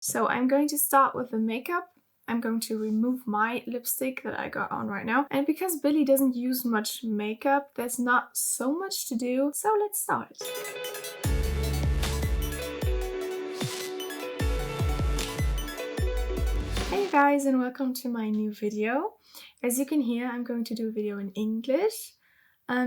So I'm going to start with the makeup. I'm going to remove my lipstick that I got on right now. And because Billie doesn't use much makeup, there's not so much to do. So let's start. Hey guys, and welcome to my new video. As you can hear, I'm going to do a video in English.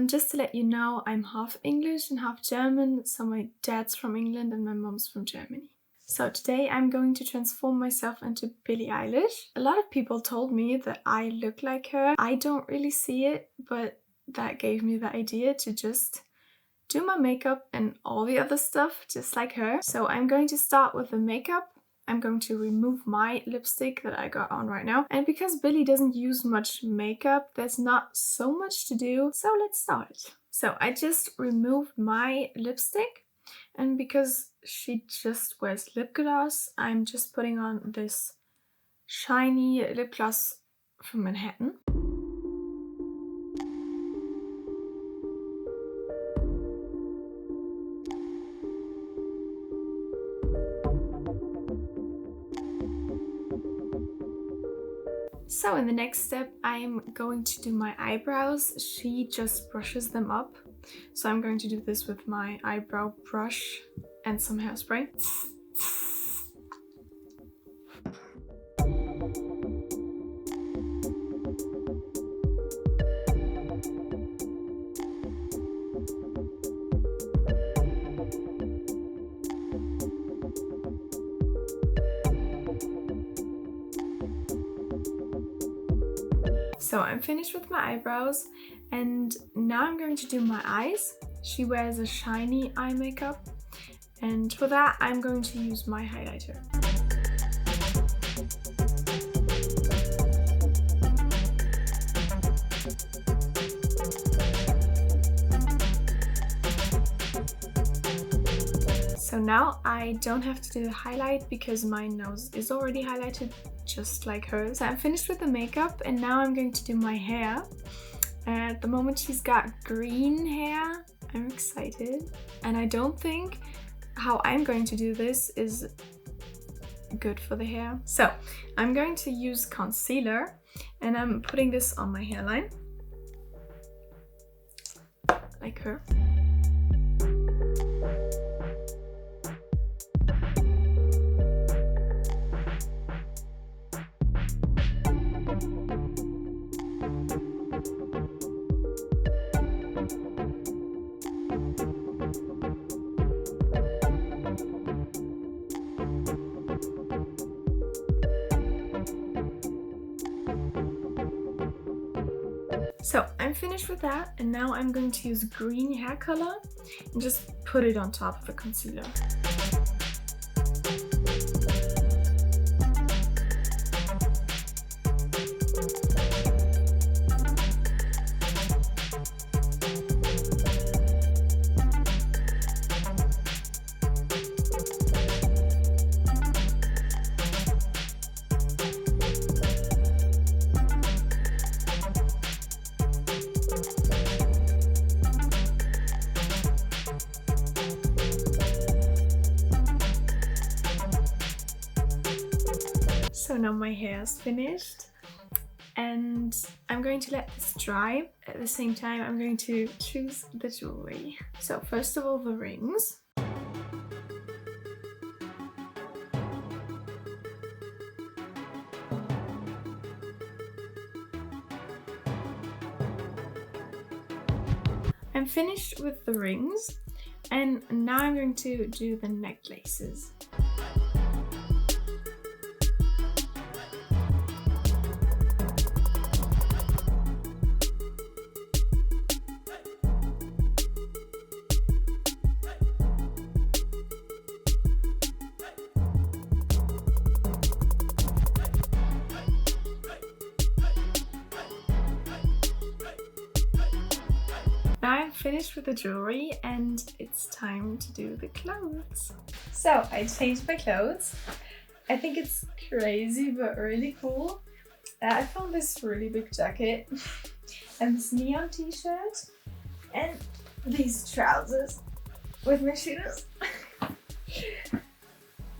Just to let you know, I'm half English and half German. So my dad's from England and my mom's from Germany. So today I'm going to transform myself into Billie Eilish. A lot of people told me that I look like her. I don't really see it, but that gave me the idea to just do my makeup and all the other stuff just like her. So I'm going to start with the makeup. I'm going to remove my lipstick that I got on right now. And because Billie doesn't use much makeup, there's not so much to do. So let's start. So I just removed my lipstick. And because she just wears lip gloss, I'm just putting on this shiny lip gloss from Manhattan. So in the next step, I'm going to do my eyebrows. She just brushes them up. So I'm going to do this with my eyebrow brush and some hairspray. So I'm finished with my eyebrows and now I'm going to do my eyes. She wears a shiny eye makeup and for that I'm going to use my highlighter. So now I don't have to do the highlight because my nose is already highlighted just like hers. So I'm finished with the makeup and now I'm going to do my hair. At the moment she's got green hair. I'm excited. And I don't think how I'm going to do this is good for the hair. So I'm going to use concealer and I'm putting this on my hairline. Like her. So I'm finished with that and now I'm going to use green hair color and just put it on top of the concealer. So now my hair is finished and I'm going to let this dry. At the same time, I'm going to choose the jewelry. So first of all, the rings. I'm finished with the rings and now I'm going to do the necklaces. Now I'm finished with the jewelry and it's time to do the clothes. So I changed my clothes. I think it's crazy but really cool. I found this really big jacket and this neon t-shirt and these trousers with my shoes.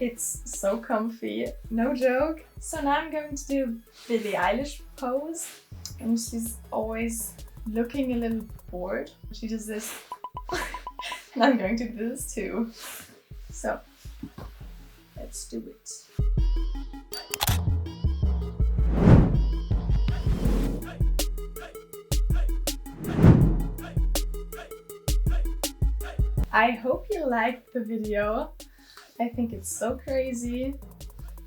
It's so comfy, no joke. So now I'm going to do Billie Eilish pose, and she's always looking a little bored. She does this, and I'm going to do this too. So let's do it. I hope you liked the video. I think it's so crazy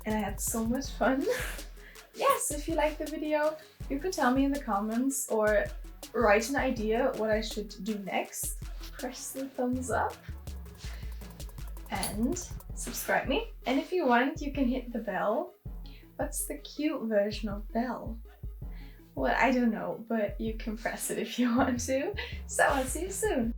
and I had so much fun. Yes, if you liked the video, you could tell me in the comments or write an idea what I should do next. Press the thumbs up and subscribe me. And if you want, you can hit the bell. What's the cute version of bell? Well, I don't know, but you can press it if you want to. So I'll see you soon.